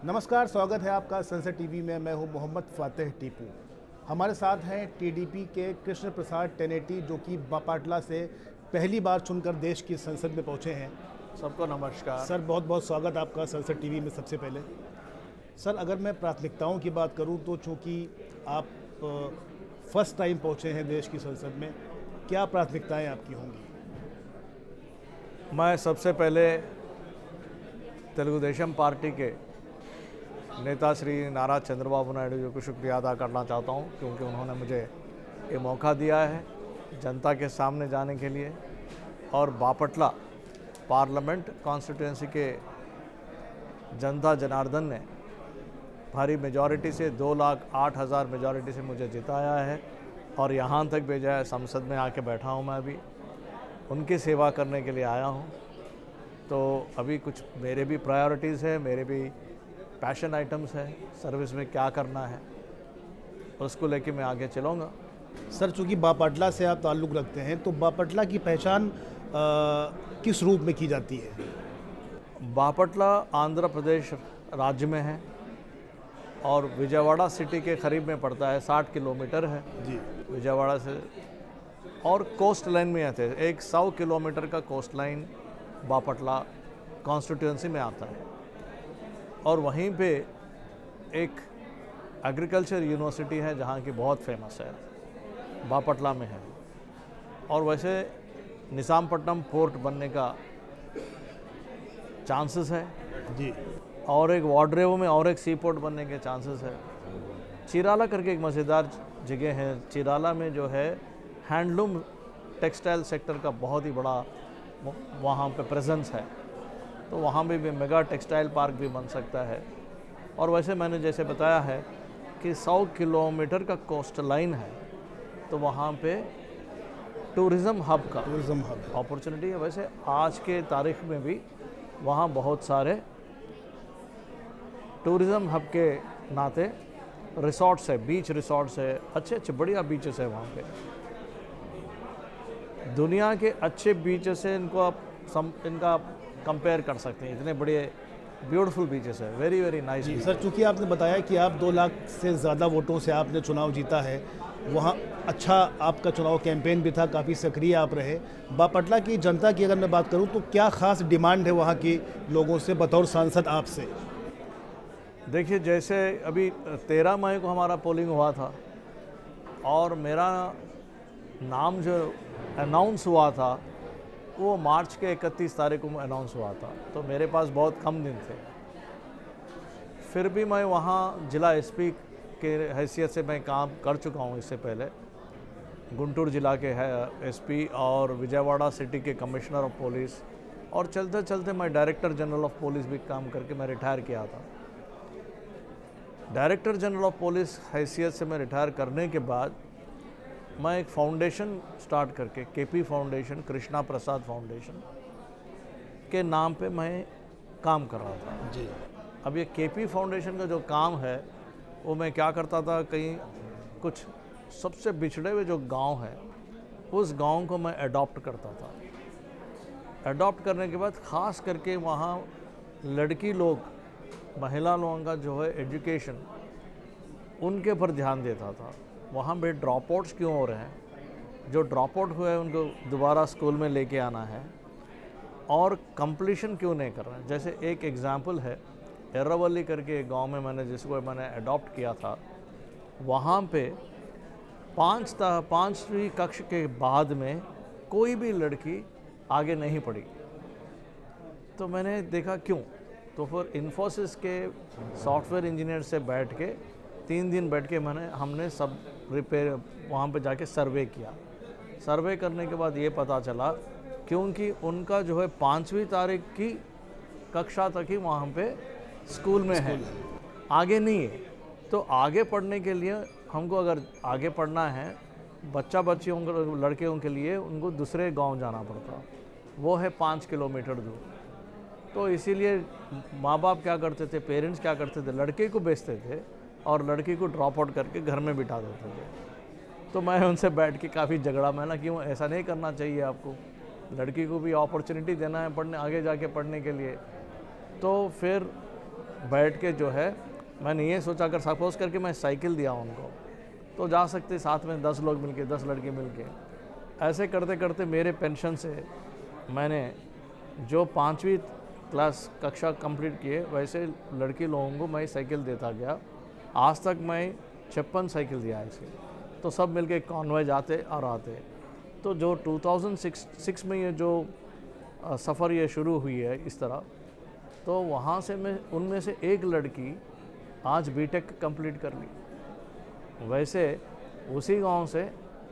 नमस्कार, स्वागत है आपका संसद टीवी में। मैं हूं मोहम्मद फातेह टीपू। हमारे साथ हैं टीडीपी के कृष्ण प्रसाद टेनेटी, जो कि बापाटला से पहली बार चुनकर देश की संसद में पहुंचे हैं। सबको नमस्कार। सर, बहुत बहुत स्वागत आपका संसद टीवी में। सबसे पहले सर, अगर मैं प्राथमिकताओं की बात करूं तो चूँकि आप फर्स्ट टाइम पहुंचे हैं देश की संसद में, क्या प्राथमिकताएं आपकी होंगी? मैं सबसे पहले तेलुगुदेशम पार्टी के नेता श्री नारा चंद्रबाबू नायडू जी को शुक्रिया अदा करना चाहता हूं, क्योंकि उन्होंने मुझे ये मौका दिया है जनता के सामने जाने के लिए। और बापटला पार्लियामेंट कॉन्स्टिट्यूंसी के जनता जनार्दन ने भारी मेजॉरिटी से 2,08,000 मेजॉरिटी से मुझे जिताया है और यहाँ तक भेजा है। संसद में आके बैठा हूँ मैं, अभी उनकी सेवा करने के लिए आया हूँ। तो अभी कुछ मेरे भी प्रायोरिटीज़ है, मेरे भी पैशन आइटम्स है, सर्विस में क्या करना है उसको लेके मैं आगे चलूँगा। सर, चूँकि बापाटला से आप ताल्लुक़ रखते हैं, तो बापाटला की पहचान किस रूप में की जाती है? बापटला आंध्र प्रदेश राज्य में है और विजयवाड़ा सिटी के करीब में पड़ता है। 60 किलोमीटर है जी विजयवाड़ा से, और कोस्ट लाइन में आते हैं। एक 100 किलोमीटर का कोस्ट लाइन बापटला कॉन्स्टिट्यूंसी में आता है। और वहीं पे एक एग्रीकल्चर यूनिवर्सिटी है जहाँ की बहुत फेमस है, बापटला में है। और वैसे निजामपट्टनम पोर्ट बनने का चांसेस है जी। और एक वाड्रेवो में और एक सी पोर्ट बनने के चांसेस है। चिराला करके एक मज़ेदार जगह है, चिराला में जो है हैंडलूम टेक्सटाइल सेक्टर का बहुत ही बड़ा वहाँ पे प्रेजेंस है, तो वहाँ भी मेगा टेक्सटाइल पार्क भी बन सकता है। और वैसे मैंने जैसे बताया है कि 100 किलोमीटर का कोस्ट लाइन है, तो वहाँ पे टूरिज़्म हब का अपॉर्चुनिटी है। वैसे आज के तारीख में भी वहाँ बहुत सारे टूरिज़्म हब के नाते रिसोर्ट्स है, बीच रिसोर्ट्स है, अच्छे अच्छे बढ़िया बीचेस है वहाँ पे। दुनिया के अच्छे बीचेस से इनका कंपेयर कर सकते हैं, इतने बड़े ब्यूटीफुल बीचेस है, वेरी वेरी नाइस। जी सर, चूँकि आपने बताया कि आप 2 लाख से ज़्यादा वोटों से आपने चुनाव जीता है, वहाँ अच्छा आपका चुनाव कैंपेन भी था, काफ़ी सक्रिय आप रहे। बापटला की जनता की अगर मैं बात करूँ तो क्या ख़ास डिमांड है वहाँ की लोगों से बतौर सांसद आपसे? देखिए, जैसे अभी 13 मई को हमारा पोलिंग हुआ था और मेरा नाम जो अनाउंस हुआ था वो मार्च के 31 तारीख को अनाउंस हुआ था, तो मेरे पास बहुत कम दिन थे। फिर भी मैं वहाँ जिला एसपी के हैसियत से मैं काम कर चुका हूँ। इससे पहले गुंटूर जिला के एसपी और विजयवाड़ा सिटी के कमिश्नर ऑफ पुलिस, और चलते चलते मैं डायरेक्टर जनरल ऑफ पुलिस भी काम करके मैं रिटायर किया था। डायरेक्टर जनरल ऑफ पुलिस हैसियत से मैं रिटायर करने के बाद मैं एक फाउंडेशन स्टार्ट करके केपी फाउंडेशन, कृष्णा प्रसाद फाउंडेशन के नाम पे मैं काम कर रहा था जी। अब ये केपी फाउंडेशन का जो काम है वो मैं क्या करता था, कहीं कुछ सबसे बिछड़े हुए जो गांव है उस गांव को मैं अडॉप्ट करता था। अडॉप्ट करने के बाद ख़ास करके वहाँ लड़की लोग, महिला लोगों का जो है एजुकेशन, उनके ऊपर ध्यान देता था। वहाँ पे ड्रॉप आउट्स क्यों हो रहे हैं, जो ड्रॉप आउट हुए हैं उनको दोबारा स्कूल में लेके आना है, और कंप्लीशन क्यों नहीं कर रहे हैं। जैसे एक एग्जांपल है, एर्रावल्ली करके एक गांव में जिसको मैंने अडॉप्ट किया था, वहाँ पे 5वीं कक्षा के बाद में कोई भी लड़की आगे नहीं पढ़ी। तो मैंने देखा क्यों, तो फिर इन्फोसिस के सॉफ्टवेयर इंजीनियर से बैठ के 3 दिन बैठ के हमने सब रिपेयर वहाँ पे जाके सर्वे किया। सर्वे करने के बाद ये पता चला क्योंकि उनका जो है 5वीं तारीख की कक्षा तक ही वहाँ पे स्कूल में है, आगे नहीं है। तो आगे पढ़ने के लिए हमको, अगर आगे पढ़ना है बच्चियों को, लड़कियों के लिए उनको दूसरे गांव जाना पड़ता, वो है 5 किलोमीटर दूर। तो इसीलिए माँ बाप क्या करते थे, पेरेंट्स क्या करते थे, लड़के को भेजते थे और लड़की को ड्रॉप आउट करके घर में बिठा देते थे। तो मैं उनसे बैठ के काफ़ी झगड़ा, मैं ना क्यों ऐसा नहीं करना चाहिए, आपको लड़की को भी अपॉर्चुनिटी देना है पढ़ने, आगे जाके पढ़ने के लिए। तो फिर बैठ के जो है मैंने ये सोचा, अगर सपोज करके मैं साइकिल दिया उनको तो जा सकते साथ में 10 लोग मिलके, 10 लड़के मिलके। ऐसे करते करते मेरे पेंशन से मैंने जो 5वीं क्लास कक्षा कंप्लीट किए वैसे लड़की लोगों को मैं साइकिल देता गया। आज तक मैं 56 साइकिल दिया है इसे। तो सब मिलके कॉन्वॉय जाते और आते। तो जो 2006 में ये जो सफ़र ये शुरू हुई है इस तरह, तो वहाँ से मैं उनमें से एक लड़की आज बीटेक कंप्लीट कर ली। वैसे उसी गांव से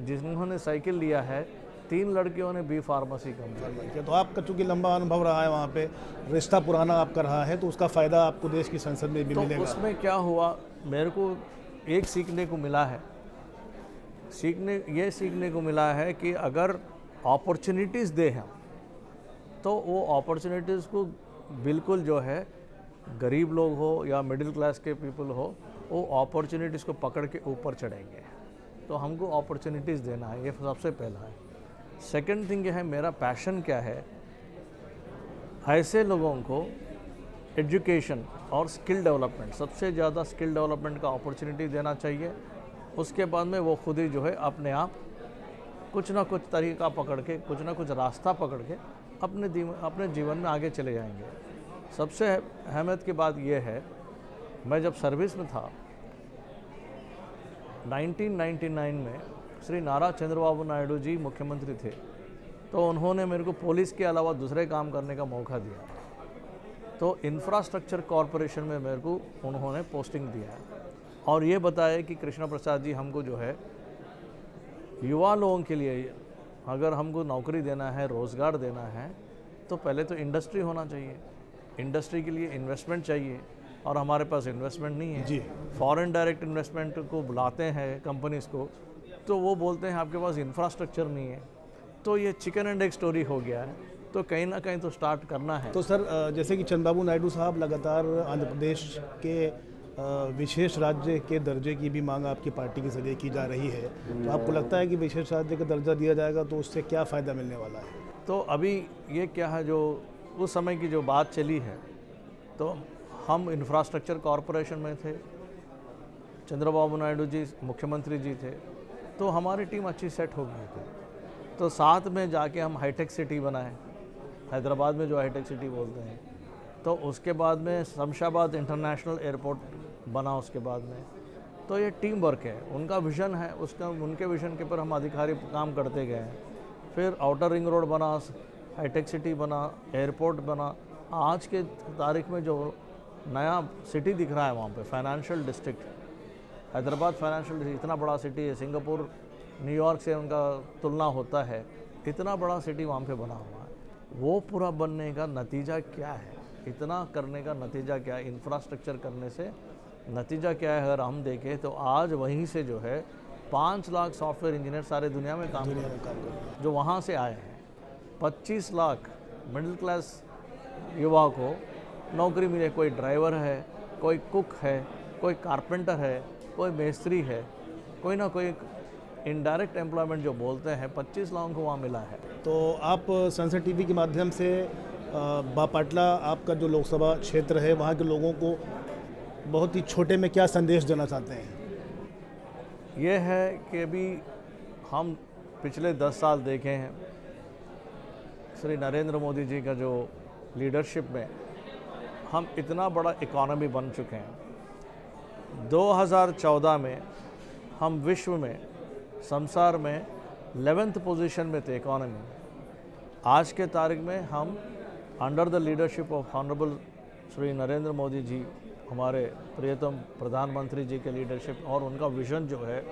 जिन्होंने साइकिल लिया है 3 लड़कियों ने बी फार्मेसी कंप्लीट किया। तो आपका चूँकि लंबा अनुभव रहा है वहाँ पे, रिश्ता पुराना आपका रहा है, तो उसका फ़ायदा आपको देश की संसद में भी तो मिलेगा। उसमें क्या हुआ, मेरे को एक सीखने को मिला है, सीखने को मिला है कि अगर अपॉर्चुनिटीज़ दे हम तो वो अपॉर्चुनिटीज़ को बिल्कुल जो है गरीब लोग हो या मिडिल क्लास के पीपल हो, वो अपॉर्चुनिटीज़ को पकड़ के ऊपर चढ़ेंगे। तो हमको अपॉर्चुनिटीज़ देना है, ये सबसे पहला है। सेकंड थिंग ये है, मेरा पैशन क्या है, ऐसे लोगों को एजुकेशन और स्किल डेवलपमेंट, सबसे ज़्यादा स्किल डेवलपमेंट का अपॉर्चुनिटी देना चाहिए। उसके बाद में वो खुद ही जो है अपने आप कुछ ना कुछ तरीका पकड़ के, कुछ ना कुछ रास्ता पकड़ के अपने जीवन में आगे चले जाएंगे। सबसे अहमियत की बात यह है, मैं जब सर्विस में था 1999 में, श्री नारा चंद्रबाबू नायडू जी मुख्यमंत्री थे, तो उन्होंने मेरे को पुलिस के अलावा दूसरे काम करने का मौका दिया। तो इंफ्रास्ट्रक्चर कॉरपोरेशन में मेरे को उन्होंने पोस्टिंग दिया है और ये बताया कि कृष्णा प्रसाद जी, हमको जो है युवा लोगों के लिए अगर हमको नौकरी देना है, रोज़गार देना है, तो पहले तो इंडस्ट्री होना चाहिए। इंडस्ट्री के लिए इन्वेस्टमेंट चाहिए और हमारे पास इन्वेस्टमेंट नहीं है। जी। फॉरेन डायरेक्ट इन्वेस्टमेंट को बुलाते हैं कंपनीज़ को, तो वो बोलते हैं आपके पास इंफ्रास्ट्रक्चर नहीं है। तो ये चिकन एंड एग स्टोरी हो गया है। तो कहीं ना कहीं तो स्टार्ट करना है। तो सर, जैसे कि चंद्रबाबू नायडू साहब लगातार आंध्र प्रदेश के विशेष राज्य के दर्जे की भी मांग आपकी पार्टी के जरिए की जा रही है, तो आपको लगता है कि विशेष राज्य का दर्जा दिया जाएगा तो उससे क्या फ़ायदा मिलने वाला है? तो अभी ये क्या है, जो उस समय की जो बात चली है, तो हम इंफ्रास्ट्रक्चर कॉरपोरेशन में थे, चंद्रबाबू नायडू जी मुख्यमंत्री जी थे, तो हमारी टीम अच्छी सेट हो गई थी। तो साथ में जाके हम हाईटेक सिटी बनाए, हैदराबाद में जो हाईटेक सिटी बोलते हैं। तो उसके बाद में शमशाबाद इंटरनेशनल एयरपोर्ट बना उसके बाद में। तो ये टीम वर्क है, उनका विज़न है, उनके विज़न के ऊपर हम अधिकारी काम करते गए हैं। फिर आउटर रिंग रोड बना, हाईटेक सिटी बना, एयरपोर्ट बना। आज के तारीख में जो नया सिटी दिख रहा है वहाँ पे, financial district, Hyderabad financial district, इतना बड़ा सिटी है, सिंगापुर न्यूयॉर्क से उनका तुलना होता है, इतना बड़ा सिटी वहाँ पे बना हुआ है। वो पूरा बनने का नतीजा क्या है, इतना करने का नतीजा क्या है, इंफ्रास्ट्रक्चर करने से नतीजा क्या है, अगर हम देखें तो आज वहीं से जो है 5 लाख सॉफ्टवेयर इंजीनियर सारे दुनिया में काम कर रहे हैं, जो वहाँ से आए हैं। 25 लाख मिडिल क्लास युवा को नौकरी मिले, कोई ड्राइवर है, कोई कुक है, कोई कारपेंटर है, कोई मेस्त्री है, कोई ना कोई इनडायरेक्ट एम्प्लॉयमेंट जो बोलते हैं, 25 लाख को वहाँ मिला है। तो आप संसद टीवी के माध्यम से बापाटला आपका जो लोकसभा क्षेत्र है, वहाँ के लोगों को बहुत ही छोटे में क्या संदेश देना चाहते हैं? ये है कि अभी हम पिछले 10 साल देखे हैं, श्री नरेंद्र मोदी जी का जो लीडरशिप में हम इतना बड़ा इकोनॉमी बन चुके हैं। 2014 में हम विश्व में, संसार में 11th पोजीशन में थे इकोनॉमी में। आज के तारीख में हम under the leadership of honourable Shri Narendra Modi ji, हमारे प्रियतम प्रधानमंत्री जी के लीडरशिप और उनका विज़न जो है,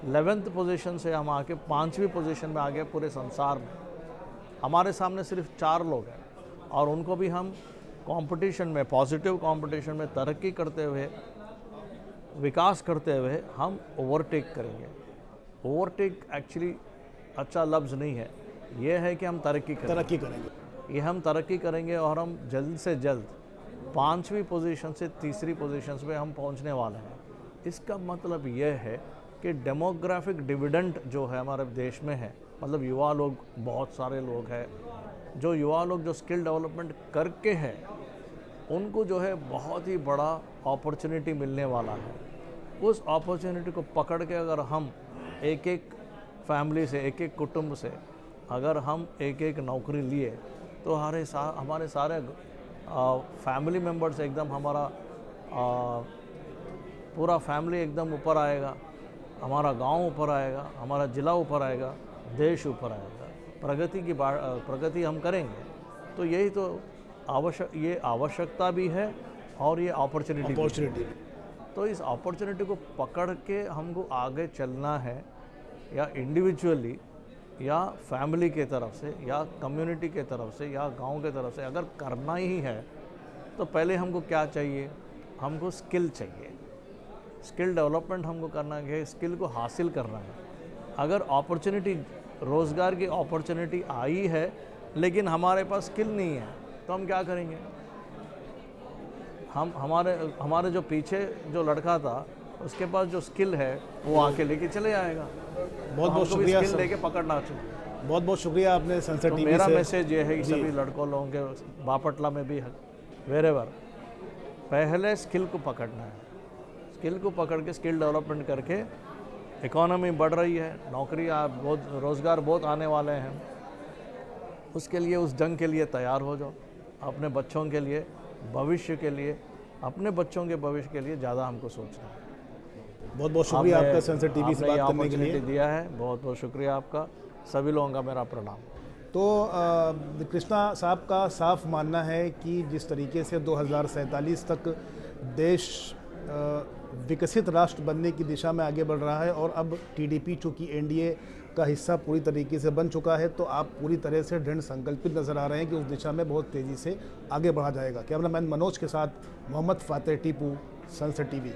11th पोजीशन से हम आके 5वीं पोजीशन में आ गए पूरे संसार में। हमारे सामने सिर्फ 4 लोग हैं और उनको भी हम कंपटीशन में, पॉजिटिव कंपटीशन में तरक्की करते हुए, विकास करते हुए हम ओवरटेक करेंगे। ओवरटेक एक्चुअली अच्छा लफ्ज़ नहीं है, ये है कि हम तरक्की करेंगे। ये हम तरक्की करेंगे और हम जल्द से जल्द 5वीं पोजीशन से 3री पोजीशन पे हम पहुंचने वाले हैं। इसका मतलब यह है कि डेमोग्राफिक डिविडेंड जो है हमारे देश में है, मतलब युवा लोग, बहुत सारे लोग हैं, जो युवा लोग जो स्किल डेवलपमेंट करके हैं उनको जो है बहुत ही बड़ा अपॉर्चुनिटी मिलने वाला है। उस अपॉर्चुनिटी को पकड़ के अगर हम एक एक फैमिली से, एक एक कुटुंब से अगर हम एक एक नौकरी लिए तो हमारे सारे फैमिली मेम्बर्स एकदम हमारा पूरा फैमिली एकदम ऊपर आएगा, हमारा गांव ऊपर आएगा, हमारा ज़िला ऊपर आएगा, देश ऊपर आएगा, प्रगति हम करेंगे। तो यही तो ये आवश्यकता भी है और ये अपॉर्चुनिटी। तो इस अपॉर्चुनिटी को पकड़ के हमको आगे चलना है, या इंडिविजुअली या फैमिली के तरफ से या कम्युनिटी के तरफ से या गांव के तरफ से अगर करना ही है तो पहले हमको क्या चाहिए? हमको स्किल चाहिए, स्किल डेवलपमेंट हमको करना है, स्किल को हासिल करना है। अगर अपॉर्चुनिटी, रोज़गार की अपॉर्चुनिटी आई है लेकिन हमारे पास स्किल नहीं है तो हम क्या करेंगे? हमारे जो पीछे जो लड़का था उसके पास जो स्किल है वो आके लेके चले आएगा। बहुत बहुत शुक्रिया, स्किल लेके पकड़ना चाहिए। बहुत बहुत शुक्रिया आपने संसद तो टीवी मेरा से। मैसेज ये है कि सभी लड़कों लोगों के, बापटला में भी वेरेवर, पहले स्किल को पकड़ना है। स्किल को पकड़ के स्किल डेवलपमेंट करके इकोनॉमी बढ़ रही है, नौकरी बहुत, रोज़गार बहुत आने वाले हैं। उसके लिए, उस जंग के लिए तैयार हो जाओ। अपने बच्चों के लिए, भविष्य के लिए, अपने बच्चों के भविष्य के लिए ज़्यादा हमको सोचना है। बहुत बहुत शुक्रिया आपका संसद टीवी से बात करने के लिए। दिया है, बहुत बहुत शुक्रिया आपका। सभी लोगों का मेरा प्रणाम। तो कृष्णा साहब का साफ मानना है कि जिस तरीके से 2047 तक देश विकसित राष्ट्र बनने की दिशा में आगे बढ़ रहा है और अब टीडीपी चूँकि एनडीए का हिस्सा पूरी तरीके से बन चुका है, तो आप पूरी तरह से दृढ़ संकल्पित नजर आ रहे हैं कि उस दिशा में बहुत तेज़ी से आगे बढ़ा जाएगा। कैमरामैन मनोज के साथ मोहम्मद फातेह टीपू, संसद टीवी।